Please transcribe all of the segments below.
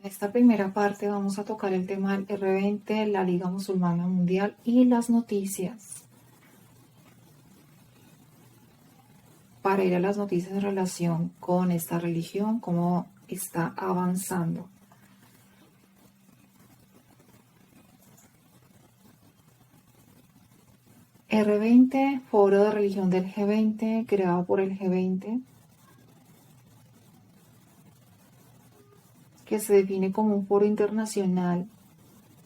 En esta primera parte vamos a tocar el tema del R20, la Liga Musulmana Mundial y las noticias. Para ir a las noticias en relación con esta religión, cómo está avanzando. R20, Foro de Religión del G20, creado por el G20, que se define como un foro internacional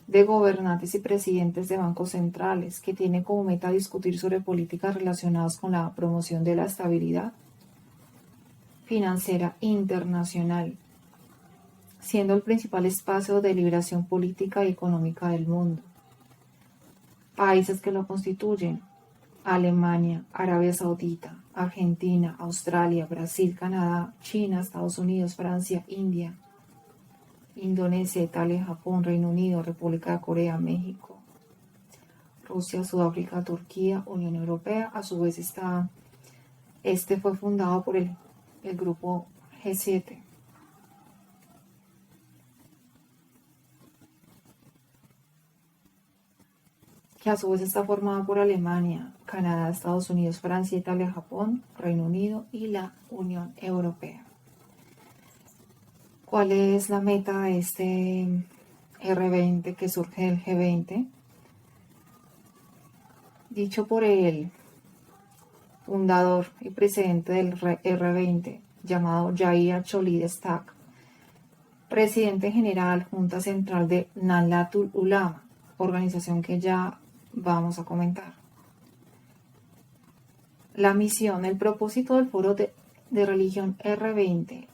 de gobernantes y presidentes de bancos centrales, que tiene como meta discutir sobre políticas relacionadas con la promoción de la estabilidad financiera internacional, siendo el principal espacio de deliberación política y económica del mundo. Países que lo constituyen: Alemania, Arabia Saudita, Argentina, Australia, Brasil, Canadá, China, Estados Unidos, Francia, India, Indonesia, Italia, Japón, Reino Unido, República de Corea, México, Rusia, Sudáfrica, Turquía, Unión Europea. A su vez este fue fundado por el grupo G7. Que a su vez está formada por Alemania, Canadá, Estados Unidos, Francia, Italia, Japón, Reino Unido y la Unión Europea. ¿Cuál es la meta de este R20 que surge del G20? Dicho por el fundador y presidente del R20, llamado Jair Cholidestac, presidente general, Junta Central de Nahdlatul Ulama, organización que ya vamos a comentar. La misión, el propósito del foro de religión R20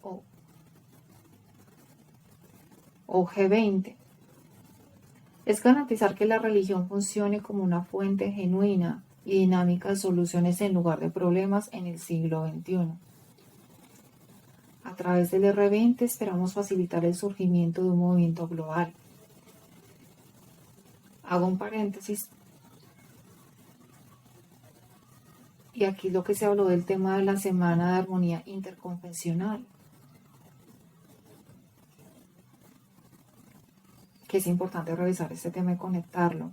o G20 es garantizar que la religión funcione como una fuente genuina y dinámica de soluciones en lugar de problemas en el siglo XXI. A través del R20 esperamos facilitar el surgimiento de un movimiento global. Hago un paréntesis. Y aquí lo que se habló del tema de la Semana de Armonía Interconfesional, que es importante revisar este tema y conectarlo.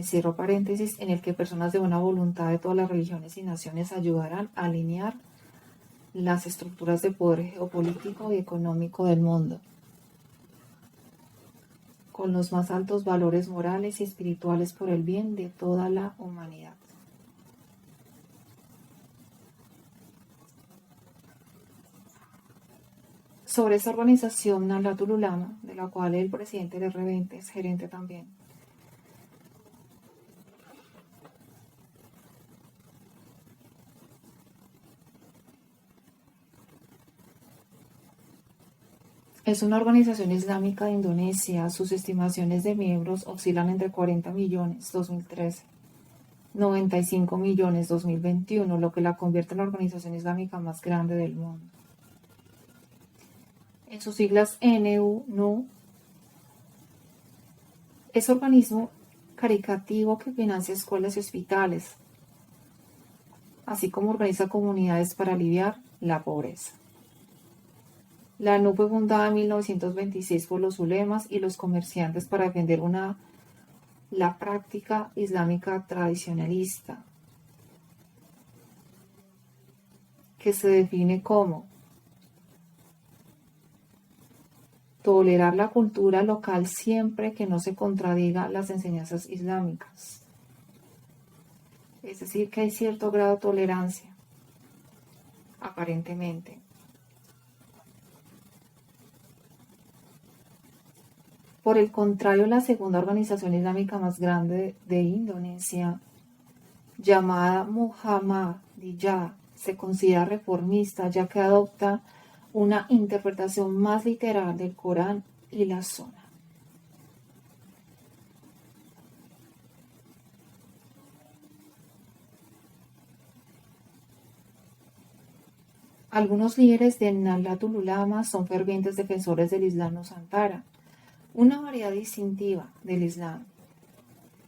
Cierro paréntesis, en el que personas de buena voluntad de todas las religiones y naciones ayudarán a alinear las estructuras de poder geopolítico y económico del mundo con los más altos valores morales y espirituales por el bien de toda la humanidad. Sobre esta organización Nahdlatul Ulama, de la cual el presidente del R20 es gerente también, es una organización islámica de Indonesia. Sus estimaciones de miembros oscilan entre 40 millones 2013, 95 millones 2021, lo que la convierte en la organización islámica más grande del mundo. En sus siglas NU, es organismo caritativo que financia escuelas y hospitales, así como organiza comunidades para aliviar la pobreza. La NU fue fundada en 1926 por los ulemas y los comerciantes para defender la práctica islámica tradicionalista, que se define como tolerar la cultura local siempre que no se contradiga las enseñanzas islámicas. Es decir, que hay cierto grado de tolerancia, aparentemente. Por el contrario, la segunda organización islámica más grande de Indonesia, llamada Muhammadiyah, se considera reformista, ya que adopta una interpretación más literal del Corán y la Suná. Algunos líderes de Nahdlatul Ulama son fervientes defensores del Islam Nusantara, una variedad distintiva del Islam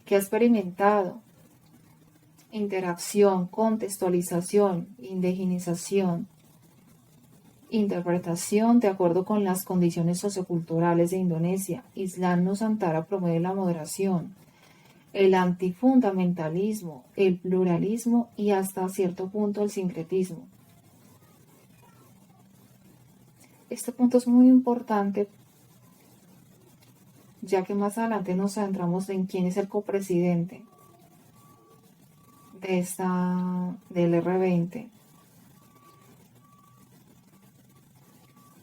que ha experimentado interacción, contextualización, indigenización Interpretación: de acuerdo con las condiciones socioculturales de Indonesia, Islam Nusantara promueve la moderación, el antifundamentalismo, el pluralismo y hasta cierto punto el sincretismo. Este punto es muy importante, ya que más adelante nos centramos en quién es el copresidente del R20.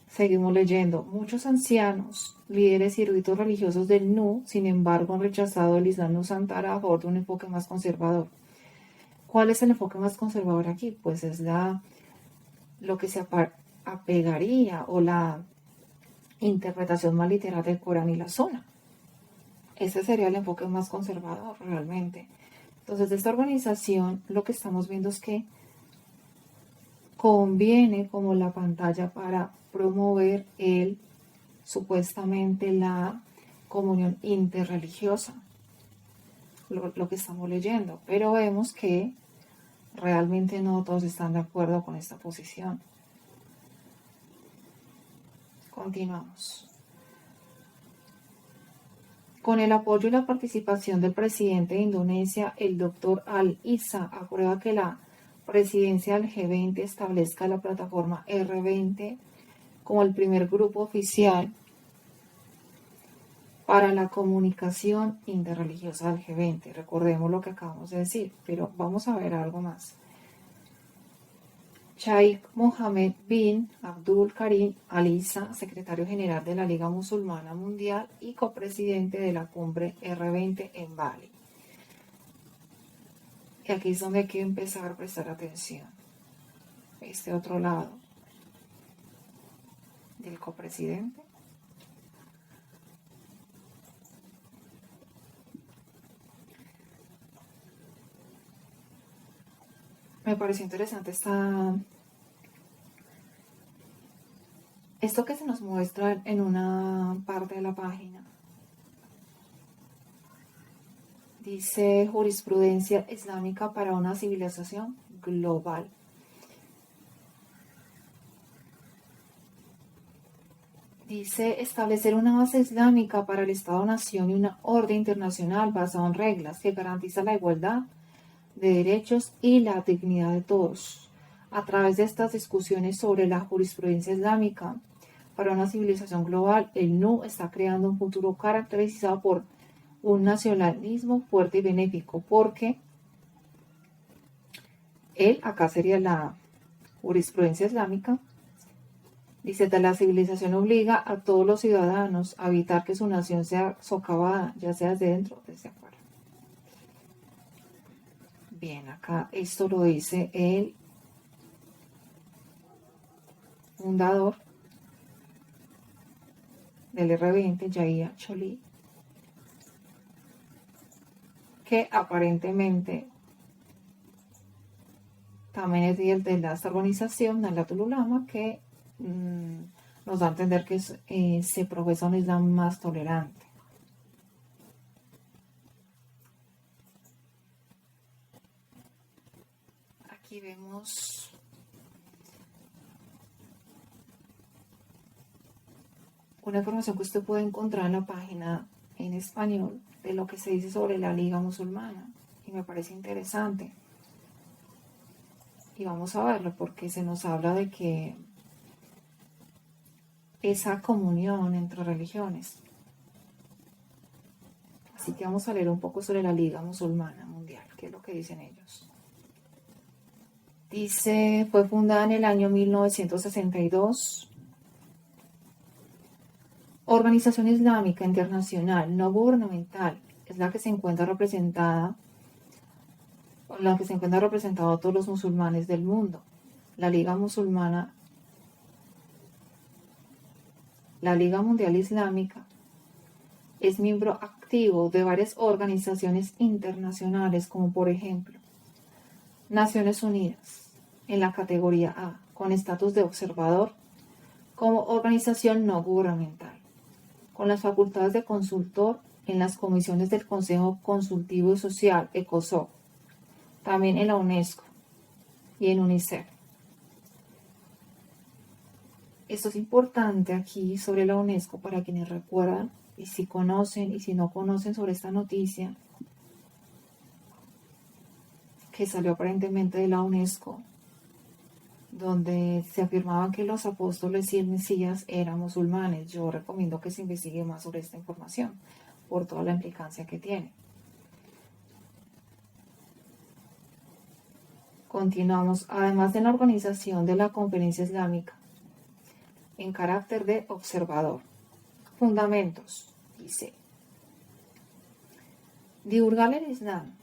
Seguimos leyendo. Muchos ancianos, líderes y eruditos religiosos del NU, sin embargo, han rechazado el Islam Nusantara a favor de un enfoque más conservador. ¿Cuál es el enfoque más conservador aquí? Pues es lo que se apegaría o la interpretación más literal del Corán y la Sunna. Ese sería el enfoque más conservador realmente. Entonces, de esta organización lo que estamos viendo es que conviene como la pantalla para promover supuestamente la comunión interreligiosa, lo que estamos leyendo, pero vemos que realmente no todos están de acuerdo con esta posición. Continuamos. Con el apoyo y la participación del presidente de Indonesia, el Dr. Al-Issa aprueba que la presidencia del G20 establezca la plataforma R20 como el primer grupo oficial para la comunicación interreligiosa del G20. Recordemos lo que acabamos de decir, pero vamos a ver algo más. Sheikh Mohammed bin Abdul Karim Al-Issa, secretario general de la Liga Musulmana Mundial y copresidente de la cumbre R20 en Bali. Y aquí es donde hay que empezar a prestar atención. Este otro lado del copresidente. Me pareció interesante esto que se nos muestra en una parte de la página. Dice jurisprudencia islámica para una civilización global. Dice establecer una base islámica para el Estado-Nación y una orden internacional basada en reglas que garantiza la igualdad de derechos y la dignidad de todos. A través de estas discusiones sobre la jurisprudencia islámica para una civilización global, el NU está creando un futuro caracterizado por un nacionalismo fuerte y benéfico, porque acá sería la jurisprudencia islámica. Dice, la civilización obliga a todos los ciudadanos a evitar que su nación sea socavada, ya sea desde dentro o desde afuera. Bien, acá esto lo dice el fundador del R20, Yahya Choly, que aparentemente también es líder de esta organización, Nahdlatul Ulama, que nos da a entender que se profesa un Islam más tolerante. Aquí vemos una información que usted puede encontrar en la página en español de lo que se dice sobre la Liga Musulmana, y me parece interesante. Y vamos a verlo porque se nos habla de que esa comunión entre religiones. Así que vamos a leer un poco sobre la Liga Musulmana Mundial, que es lo que dicen ellos. Dice, fue fundada en el año 1962. Organización Islámica Internacional no gubernamental, es la que se encuentra representada a todos los musulmanes del mundo. La Liga Mundial Islámica es miembro activo de varias organizaciones internacionales, como por ejemplo Naciones Unidas, en la categoría A, con estatus de observador, como organización no gubernamental, con las facultades de consultor en las comisiones del Consejo Consultivo y Social, ECOSOC, también en la UNESCO y en UNICEF. Esto es importante aquí sobre la UNESCO para quienes recuerdan y si conocen y si no conocen sobre esta noticia que salió aparentemente de la UNESCO, donde se afirmaba que los apóstoles y el Mesías eran musulmanes. Yo recomiendo que se investigue más sobre esta información por toda la implicancia que tiene. Continuamos. Además de la organización de la Conferencia Islámica en carácter de observador. Fundamentos, dice. Divulgar el Islam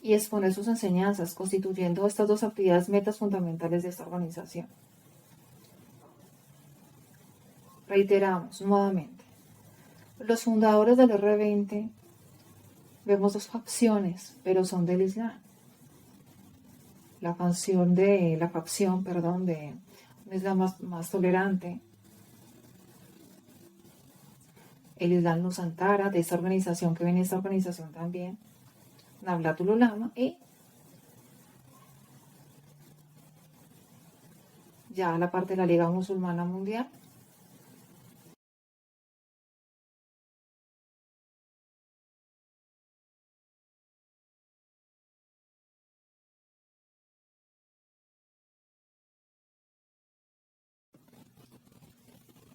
y exponer sus enseñanzas, constituyendo estas dos actividades metas fundamentales de esta organización. Reiteramos nuevamente, los fundadores del R20 vemos dos facciones, pero son del Islam. La facción de un Islam más tolerante, el Islam Nusantara, de esta organización que viene esta organización también, Nahdlatul Ulama, y ya la parte de la Liga Musulmana Mundial.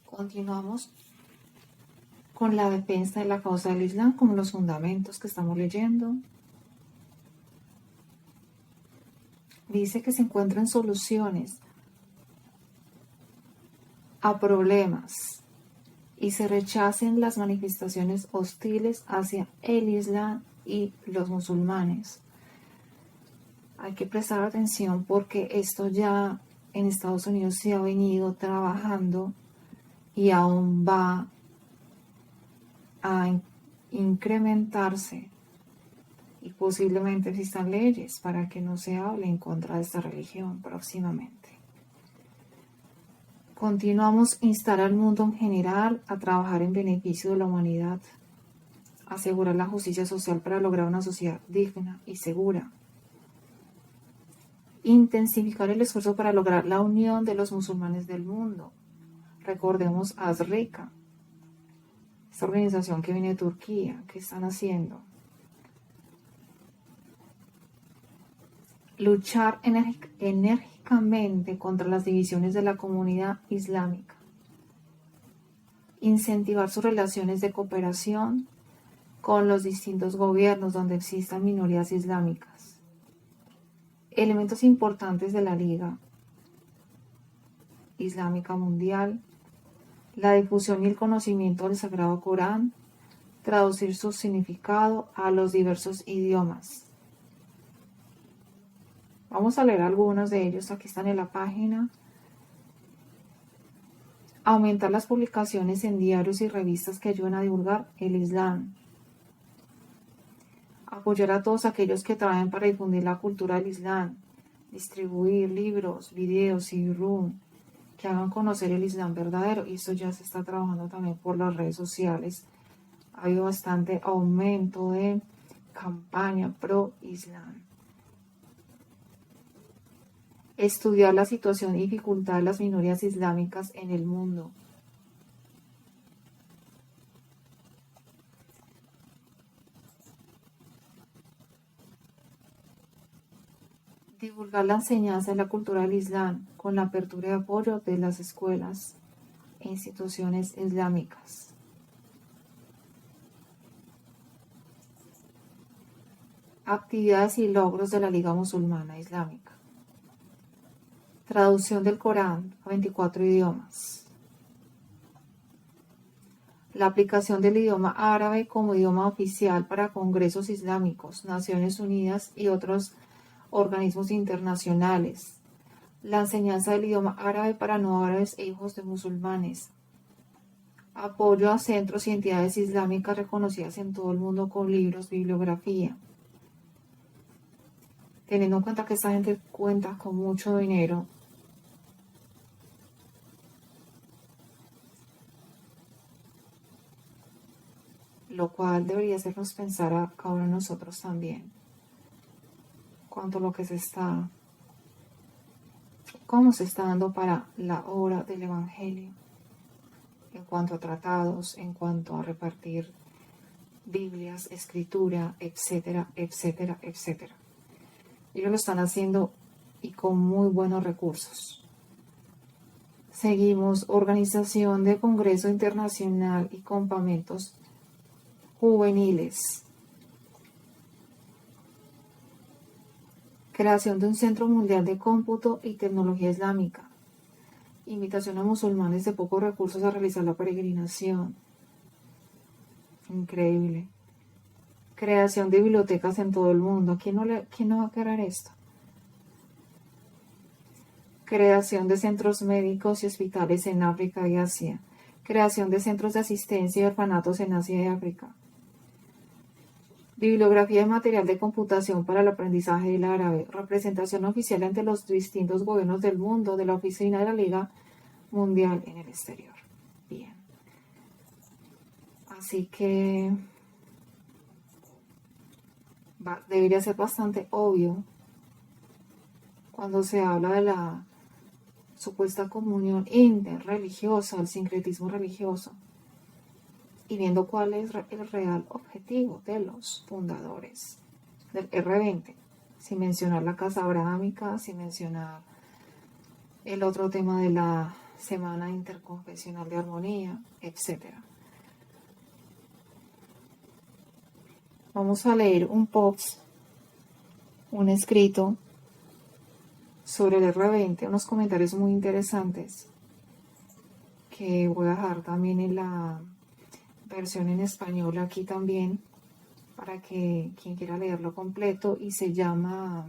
Continuamos con la defensa de la causa del Islam, como los fundamentos que estamos leyendo. Dice que se encuentran soluciones a problemas y se rechacen las manifestaciones hostiles hacia el Islam y los musulmanes. Hay que prestar atención porque esto ya en Estados Unidos se ha venido trabajando y aún va a incrementarse y posiblemente existan leyes para que no se hable en contra de esta religión próximamente. Continuamos a instar al mundo en general a trabajar en beneficio de la humanidad, asegurar la justicia social para lograr una sociedad digna y segura, intensificar el esfuerzo para lograr la unión de los musulmanes del mundo. Recordemos a Asrika, esta organización que viene de Turquía. ¿Qué están haciendo? Luchar enérgicamente contra las divisiones de la comunidad islámica, incentivar sus relaciones de cooperación con los distintos gobiernos donde existan minorías islámicas. Elementos importantes de la Liga Islámica Mundial: la difusión y el conocimiento del Sagrado Corán, traducir su significado a los diversos idiomas. Vamos a leer algunos de ellos, aquí están en la página. Aumentar las publicaciones en diarios y revistas que ayuden a divulgar el Islam. Apoyar a todos aquellos que trabajen para difundir la cultura del Islam. Distribuir libros, videos y room que hagan conocer el Islam verdadero. Y esto ya se está trabajando también por las redes sociales. Ha habido bastante aumento de campaña pro Islam. Estudiar la situación y dificultad de las minorías islámicas en el mundo. Divulgar la enseñanza de la cultura del Islam con la apertura y apoyo de las escuelas e instituciones islámicas. Actividades y logros de la Liga Musulmana Islámica. Traducción del Corán a 24 idiomas. La aplicación del idioma árabe como idioma oficial para congresos islámicos, Naciones Unidas y otros organismos internacionales. La enseñanza del idioma árabe para no árabes e hijos de musulmanes. Apoyo a centros y entidades islámicas reconocidas en todo el mundo con libros, bibliografía. Teniendo en cuenta que esta gente cuenta con mucho dinero, lo cual debería hacernos pensar a cada uno de nosotros también cuanto a lo que se está cómo se está dando para la obra del Evangelio, en cuanto a tratados, en cuanto a repartir Biblias, escritura, etcétera, etcétera, etcétera. Ellos lo están haciendo y con muy buenos recursos. Seguimos, organización de Congreso Internacional y campamentos juveniles. Creación de un Centro Mundial de Cómputo y Tecnología Islámica. Invitación a musulmanes de pocos recursos a realizar la peregrinación. Increíble. Creación de bibliotecas en todo el mundo. ¿Quién no va a querer esto? Creación de centros médicos y hospitales en África y Asia. Creación de centros de asistencia y orfanatos en Asia y África. Bibliografía de material de computación para el aprendizaje del árabe. Representación oficial ante los distintos gobiernos del mundo de la Oficina de la Liga Mundial en el exterior. Bien. Así que debería ser bastante obvio cuando se habla de la supuesta comunión interreligiosa, el sincretismo religioso, y viendo cuál es el real objetivo de los fundadores del R20, sin mencionar la Casa Abrahámica, sin mencionar el otro tema de la Semana Interconfesional de Armonía, etc. Vamos a leer un post, un escrito sobre el R20, unos comentarios muy interesantes que voy a dejar también en la versión en español aquí también para que quien quiera leerlo completo, y se llama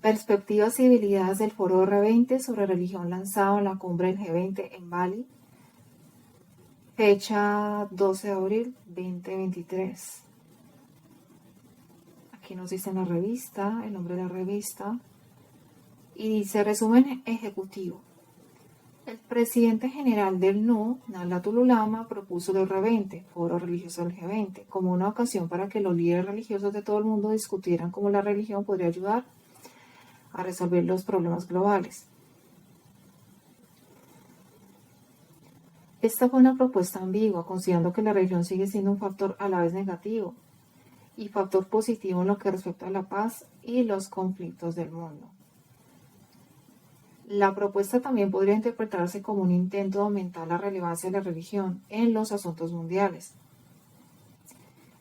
Perspectivas y habilidades del Foro R20 sobre religión, lanzado en la cumbre del G20 en Bali, fecha 12 de abril 2023. Aquí nos dice en la revista, el nombre de la revista, y dice: resumen ejecutivo. El presidente general del NU, Nahdlatul Ulama, propuso el R20, Foro Religioso del G20, como una ocasión para que los líderes religiosos de todo el mundo discutieran cómo la religión podría ayudar a resolver los problemas globales. Esta fue una propuesta ambigua, considerando que la religión sigue siendo un factor a la vez negativo y factor positivo en lo que respecta a la paz y los conflictos del mundo. La propuesta también podría interpretarse como un intento de aumentar la relevancia de la religión en los asuntos mundiales.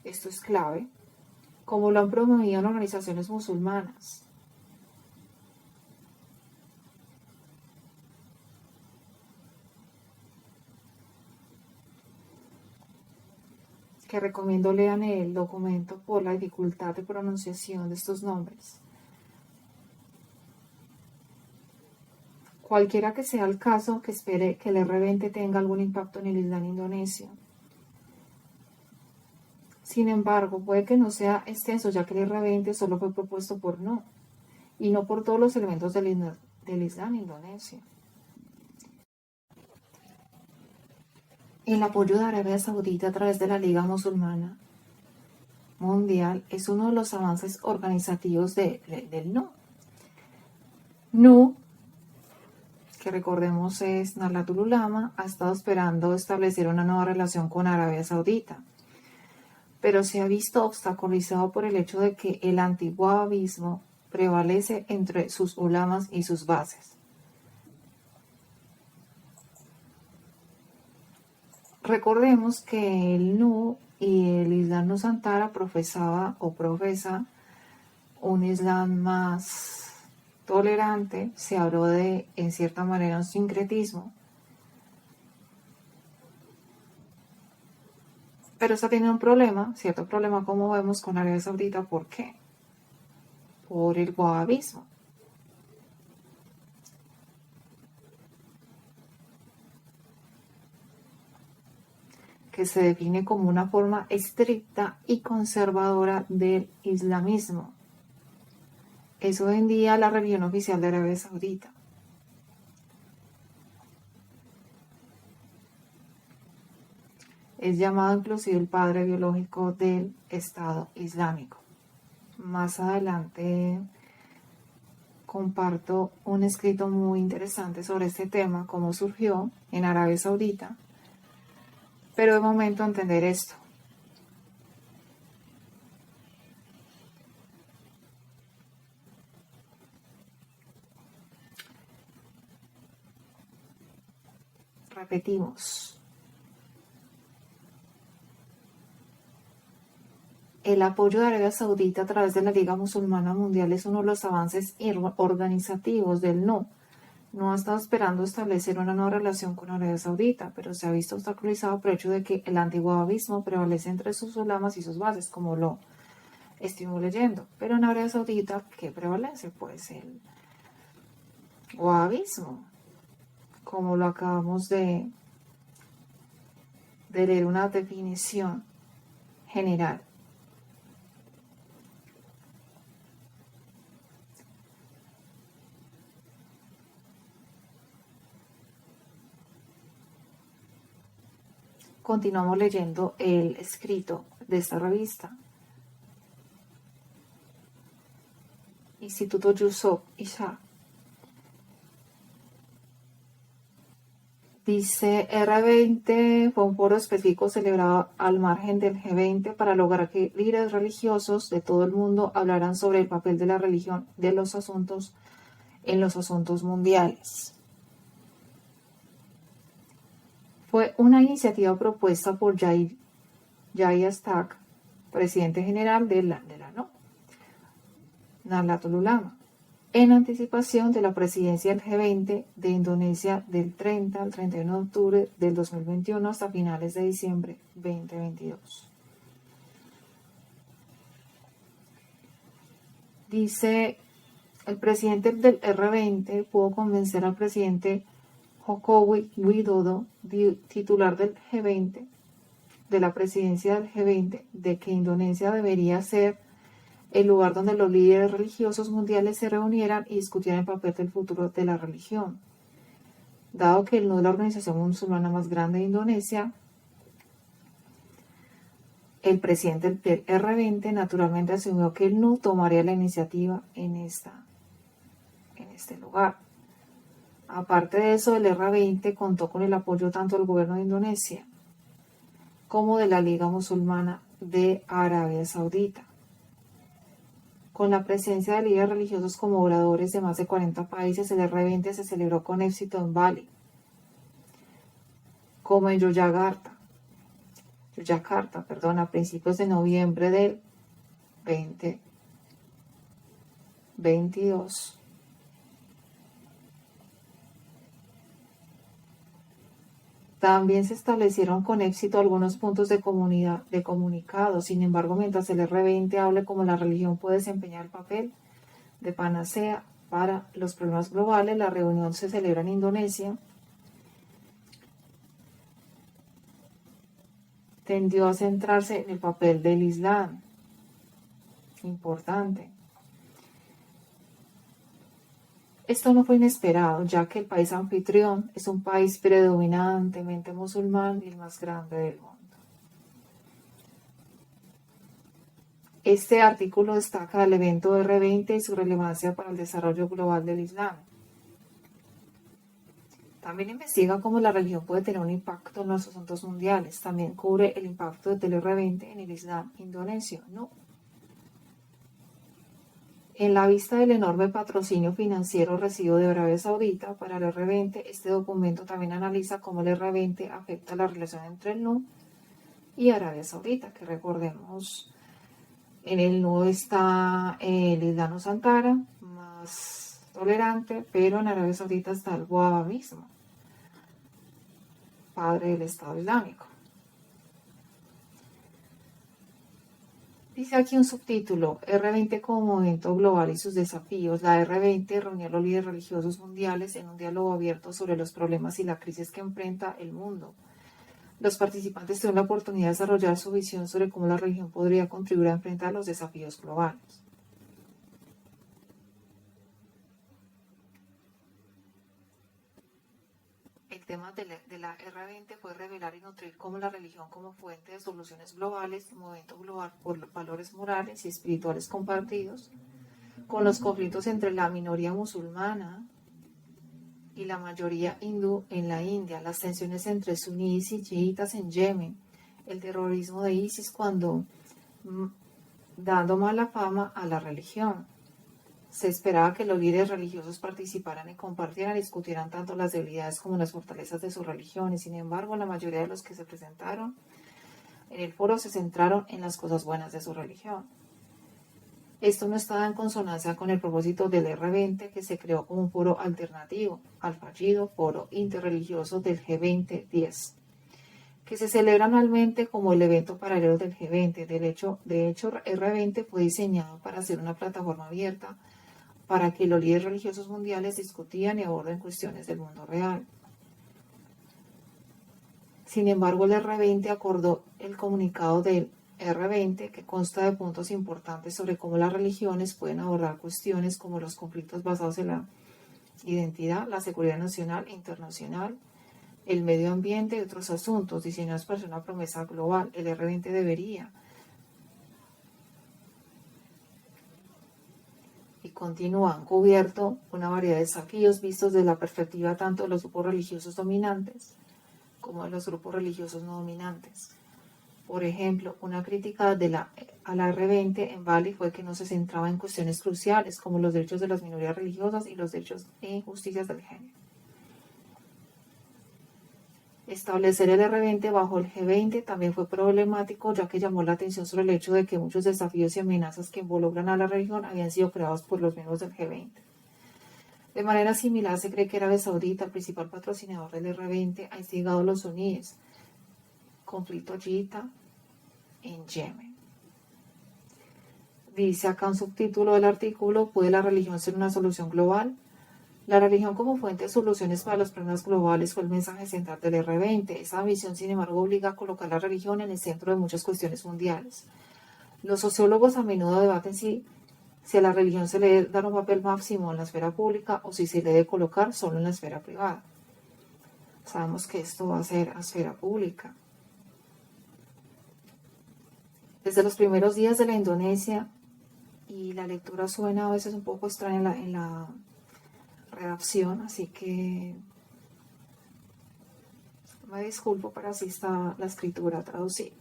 Esto es clave, como lo han promovido en organizaciones musulmanas. Que recomiendo lean el documento por la dificultad de pronunciación de estos nombres. Cualquiera que sea el caso, que espere que el R20 tenga algún impacto en el Islam indonesio. Sin embargo, puede que no sea extenso, ya que el R20 solo fue propuesto por NU, y no por todos los elementos del Islam indonesio. El apoyo de Arabia Saudita a través de la Liga Musulmana Mundial es uno de los avances organizativos del NU. NU, que recordemos es Nahdlatul Ulama, ha estado esperando establecer una nueva relación con Arabia Saudita, pero se ha visto obstaculizado por el hecho de que el antiwahabismo prevalece entre sus ulamas y sus bases. Recordemos que el NU y el Islam Nusantara profesa un Islam más tolerante. Se habló de, en cierta manera, un sincretismo, pero está teniendo un problema, cierto problema, como vemos, con Arabia Saudita. ¿Por qué? Por el wahabismo. Que se define como una forma estricta y conservadora del islamismo. Es hoy en día la religión oficial de Arabia Saudita. Es llamado inclusive el padre biológico del Estado Islámico. Más adelante comparto un escrito muy interesante sobre este tema, cómo surgió en Arabia Saudita, pero de momento entender esto. Repetimos. El apoyo de Arabia Saudita a través de la Liga Musulmana Mundial es uno de los avances organizativos del no. No ha estado esperando establecer una nueva relación con Arabia Saudita, pero se ha visto obstaculizado por el hecho de que el antiwahabismo prevalece entre sus ulamas y sus bases, como lo estuvimos leyendo. Pero en Arabia Saudita, ¿qué prevalece? Pues el wahabismo, como lo acabamos de leer una definición general. Continuamos leyendo el escrito de esta revista. Instituto Yusuf Ishaq. Dice, R20 fue un foro específico celebrado al margen del G20 para lograr que líderes religiosos de todo el mundo hablaran sobre el papel de la religión en los asuntos mundiales. Fue una iniciativa propuesta por Yahya Stack, presidente general de la Nahdlatul Ulama, en anticipación de la presidencia del G20 de Indonesia del 30 al 31 de octubre del 2021 hasta finales de diciembre 2022. Dice, el presidente del R20 pudo convencer al presidente Joko Widodo, titular del G20, de la presidencia del G20, de que Indonesia debería ser el lugar donde los líderes religiosos mundiales se reunieran y discutieran el papel del futuro de la religión. Dado que el no es la organización musulmana más grande de Indonesia, el presidente del R20 naturalmente asumió que el NU tomaría la iniciativa en este lugar. Aparte de eso, el R20 contó con el apoyo tanto del gobierno de Indonesia como de la Liga Musulmana de Arabia Saudita. Con la presencia de líderes religiosos como oradores de más de 40 países, el R20 se celebró con éxito en Bali, como en Yogyakarta, a principios de noviembre del 2022. También se establecieron con éxito algunos puntos de comunicado. Sin embargo, mientras el R20 hable como la religión puede desempeñar el papel de panacea para los problemas globales, la reunión se celebra en Indonesia. Tendió a centrarse en el papel del Islam. Importante. Esto no fue inesperado, ya que el país anfitrión es un país predominantemente musulmán y el más grande del mundo. Este artículo destaca el evento R20 y su relevancia para el desarrollo global del Islam. También investiga cómo la religión puede tener un impacto en los asuntos mundiales. También cubre el impacto del R20 en el Islam indonesio. No. En la vista del enorme patrocinio financiero recibido de Arabia Saudita para el R20, este documento también analiza cómo el R20 afecta la relación entre el NU y Arabia Saudita, que recordemos, en el NU está el Islam Santara, más tolerante, pero en Arabia Saudita está el wahabismo, padre del Estado Islámico. Dice aquí un subtítulo, R20 como movimiento global y sus desafíos. La R20 reunió a los líderes religiosos mundiales en un diálogo abierto sobre los problemas y la crisis que enfrenta el mundo. Los participantes tuvieron la oportunidad de desarrollar su visión sobre cómo la religión podría contribuir a enfrentar los desafíos globales. El tema de la R20 fue revelar y nutrir como la religión como fuente de soluciones globales, movimiento global por valores morales y espirituales compartidos, con los conflictos entre la minoría musulmana y la mayoría hindú en la India, las tensiones entre suníes y chiitas en Yemen, el terrorismo de ISIS dando mala fama a la religión. Se esperaba que los líderes religiosos participaran y compartieran y discutieran tanto las debilidades como las fortalezas de sus religiones. Sin embargo, la mayoría de los que se presentaron en el foro se centraron en las cosas buenas de su religión. Esto no estaba en consonancia con el propósito del R20, que se creó como un foro alternativo al fallido Foro Interreligioso del G20-10, que se celebra anualmente como el evento paralelo del G20. De hecho, R20 fue diseñado para ser una plataforma abierta para que los líderes religiosos mundiales discutían y aborden cuestiones del mundo real. Sin embargo, el R20 acordó el comunicado del R20, que consta de puntos importantes sobre cómo las religiones pueden abordar cuestiones como los conflictos basados en la identidad, la seguridad nacional e internacional, el medio ambiente y otros asuntos diseñados para ser una promesa global. El R20 debería y continúan cubierto una variedad de desafíos vistos desde la perspectiva tanto de los grupos religiosos dominantes como de los grupos religiosos no dominantes. Por ejemplo, una crítica a la R20 en Bali fue que no se centraba en cuestiones cruciales como los derechos de las minorías religiosas y los derechos e injusticias del género. Establecer el R20 bajo el G20 también fue problemático, ya que llamó la atención sobre el hecho de que muchos desafíos y amenazas que involucran a la religión habían sido creados por los miembros del G20. De manera similar, se cree que Arabia Saudita, el principal patrocinador del R20, ha instigado a los suníes, conflicto chiita en Yemen. Dice acá un subtítulo del artículo: ¿puede la religión ser una solución global? La religión como fuente de soluciones para los problemas globales fue el mensaje central del R20. Esa visión, sin embargo, obliga a colocar la religión en el centro de muchas cuestiones mundiales. Los sociólogos a menudo debaten si a la religión se le debe dar un papel máximo en la esfera pública o si se le debe colocar solo en la esfera privada. Sabemos que esto va a ser a esfera pública. Desde los primeros días de la Indonesia, y la lectura suena a veces un poco extraña en la redacción, así que me disculpo, pero así está la escritura traducida.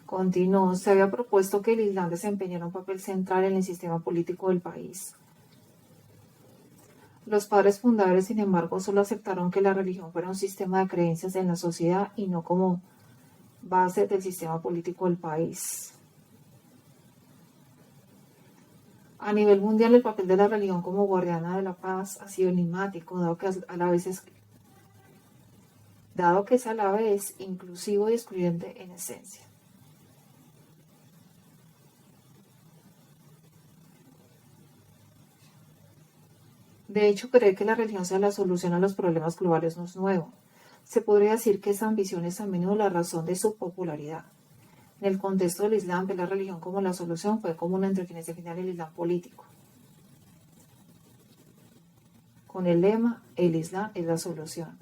Continuó: se había propuesto que el Islam desempeñara un papel central en el sistema político del país. Los padres fundadores, sin embargo, solo aceptaron que la religión fuera un sistema de creencias en la sociedad y no como base del sistema político del país. A nivel mundial, el papel de la religión como guardiana de la paz ha sido enigmático, dado que es a la vez inclusivo y excluyente en esencia. De hecho, creer que la religión sea la solución a los problemas globales no es nuevo. Se podría decir que esa ambición es a menudo la razón de su popularidad. En el contexto del Islam, ver la religión como la solución fue común entre quienes definían el Islam político, con el lema: el Islam es la solución.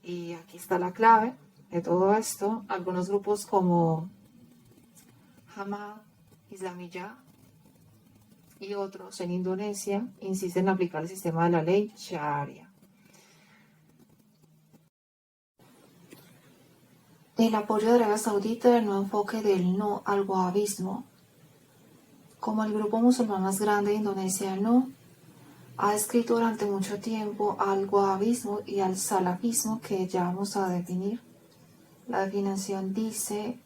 Y aquí está la clave de todo esto. Algunos grupos como Jamaat Islamiyah y otros en Indonesia insisten en aplicar el sistema de la ley Sharia. El apoyo de Arabia Saudita del nuevo enfoque del no al wahabismo. Como el grupo musulmán más grande de Indonesia, no ha descrito durante mucho tiempo al wahabismo y al salafismo, que ya vamos a definir. La definición dice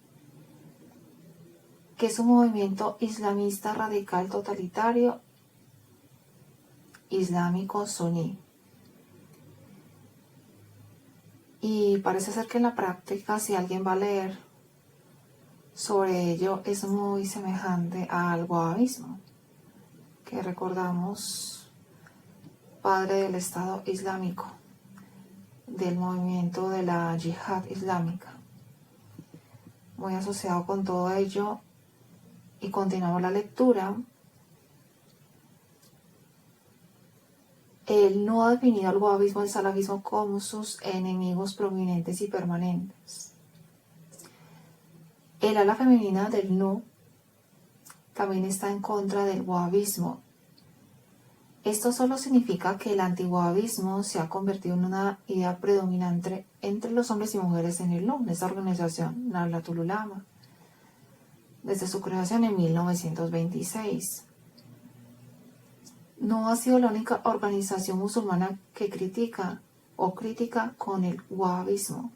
que es un movimiento islamista radical totalitario islámico suní. Y parece ser que en la práctica, si alguien va a leer sobre ello, es muy semejante al wahabismo, que recordamos, padre del Estado Islámico, del movimiento de la yihad islámica, muy asociado con todo ello. Y continuamos la lectura. Él no ha definido al wahabismo y al salafismo como sus enemigos prominentes y permanentes. El ala femenina del no también está en contra del wahabismo. Esto solo significa que el antiwahabismo se ha convertido en una idea predominante entre los hombres y mujeres en el no, en esta organización, Nahdlatul Ulama, desde su creación en 1926. No ha sido la única organización musulmana que critica con el wahabismo.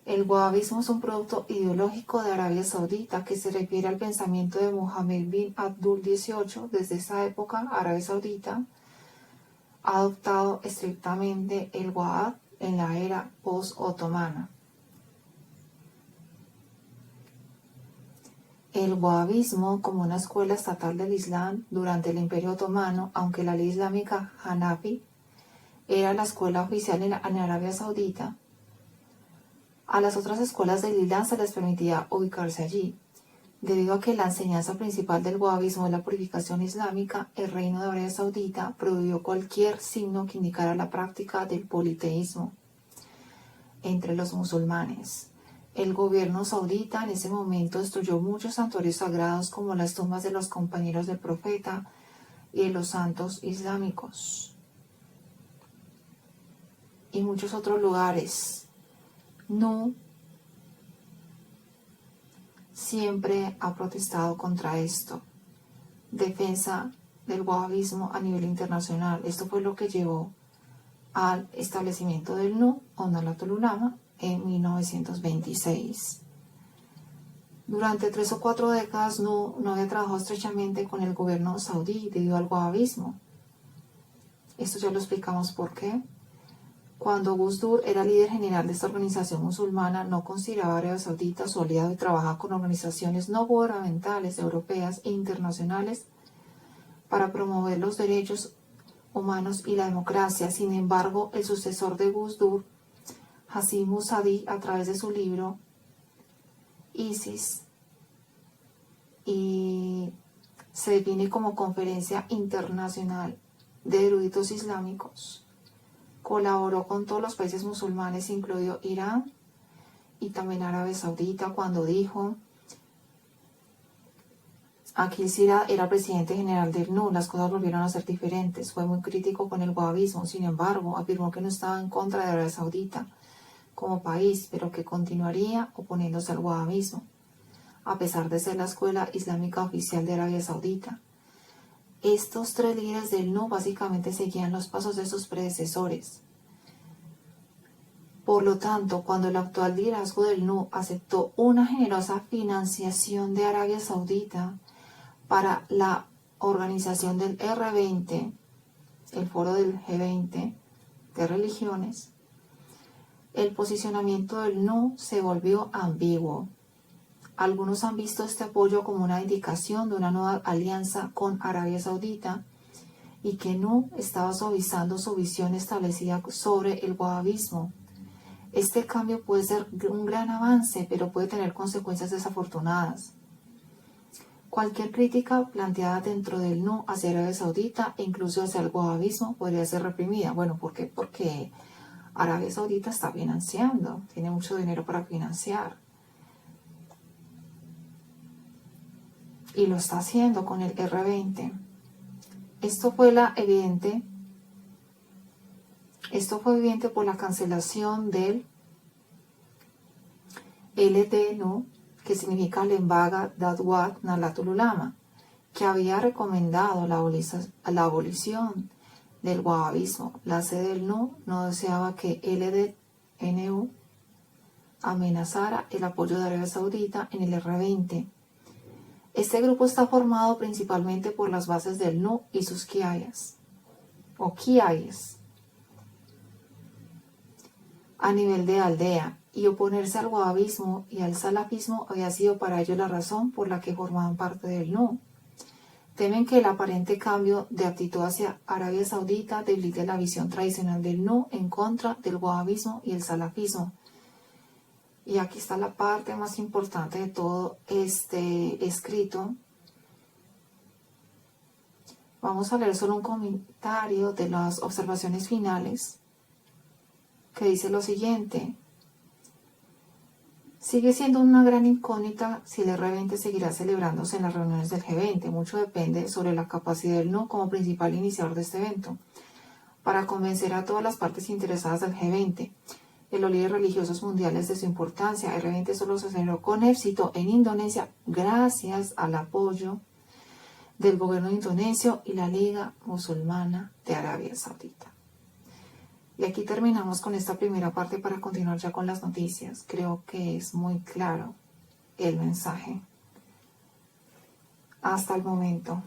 El wahabismo es un producto ideológico de Arabia Saudita que se refiere al pensamiento de Mohammed bin Abdul XVIII. Desde esa época, Arabia Saudita ha adoptado estrictamente el wahab en la era post-otomana. El wahabismo, como una escuela estatal del Islam durante el Imperio Otomano, aunque la ley islámica Hanafi era la escuela oficial en Arabia Saudita, a las otras escuelas del Islam se les permitía ubicarse allí. Debido a que la enseñanza principal del wahabismo es la purificación islámica, el reino de Arabia Saudita prohibió cualquier signo que indicara la práctica del politeísmo entre los musulmanes. El gobierno saudita en ese momento destruyó muchos santuarios sagrados como las tumbas de los compañeros del profeta y de los santos islámicos y muchos otros lugares. No siempre ha protestado contra esto. Defensa del wahabismo a nivel internacional. Esto fue lo que llevó al establecimiento del no o Nahdlatul Ulama en 1926. Durante 3 o 4 décadas no había trabajado estrechamente con el gobierno saudí debido al wahabismo. Esto ya lo explicamos por qué. Cuando Gusdur era líder general de esta organización musulmana, no consideraba a Arabia Saudita su aliado y trabajaba con organizaciones no gubernamentales europeas e internacionales para promover los derechos humanos y la democracia. Sin embargo, el sucesor de Gusdur, Hassim Musadi, a través de su libro ISIS, y se define como Conferencia Internacional de Eruditos Islámicos, colaboró con todos los países musulmanes, incluido Irán y también Arabia Saudita, cuando dijo: Aqil Sira era presidente general del NU, las cosas volvieron a ser diferentes. Fue muy crítico con el wahabismo, sin embargo, afirmó que no estaba en contra de Arabia Saudita como país, pero que continuaría oponiéndose al wahabismo, a pesar de ser la escuela islámica oficial de Arabia Saudita. Estos 3 líderes del NU básicamente seguían los pasos de sus predecesores. Por lo tanto, cuando el actual liderazgo del NU aceptó una generosa financiación de Arabia Saudita para la organización del R20, el foro del G20 de religiones, el posicionamiento del NU se volvió ambiguo. Algunos han visto este apoyo como una indicación de una nueva alianza con Arabia Saudita y que NU estaba suavizando su visión establecida sobre el wahabismo. Este cambio puede ser un gran avance, pero puede tener consecuencias desafortunadas. Cualquier crítica planteada dentro del NU hacia Arabia Saudita e incluso hacia el wahabismo podría ser reprimida. Bueno, ¿por qué? Porque Arabia Saudita está financiando, tiene mucho dinero para financiar. Y lo está haciendo con el R20. Esto fue evidente por la cancelación del LDNU, que significa Lembaga Da'wat Nahdlatul Ulama, que había recomendado la abolición del wahabismo. La sede del NU no deseaba que LDNU amenazara el apoyo de Arabia Saudita en el R20. Este grupo está formado principalmente por las bases del NU y sus qiayas, a nivel de aldea, y oponerse al wahabismo y al salafismo había sido para ellos la razón por la que formaban parte del NU. Temen que el aparente cambio de actitud hacia Arabia Saudita debilite la visión tradicional del NU en contra del wahabismo y el salafismo. Y aquí está la parte más importante de todo este escrito. Vamos a leer solo un comentario de las observaciones finales que dice lo siguiente. Sigue siendo una gran incógnita si el R20 seguirá celebrándose en las reuniones del G20. Mucho depende sobre la capacidad del no como principal iniciador de este evento para convencer a todas las partes interesadas del G20 y los líderes religiosos mundiales de su importancia. El R20 solo se celebró con éxito en Indonesia gracias al apoyo del gobierno indonesio y la Liga Musulmana de Arabia Saudita. Y aquí terminamos con esta primera parte para continuar ya con las noticias. Creo que es muy claro el mensaje hasta el momento.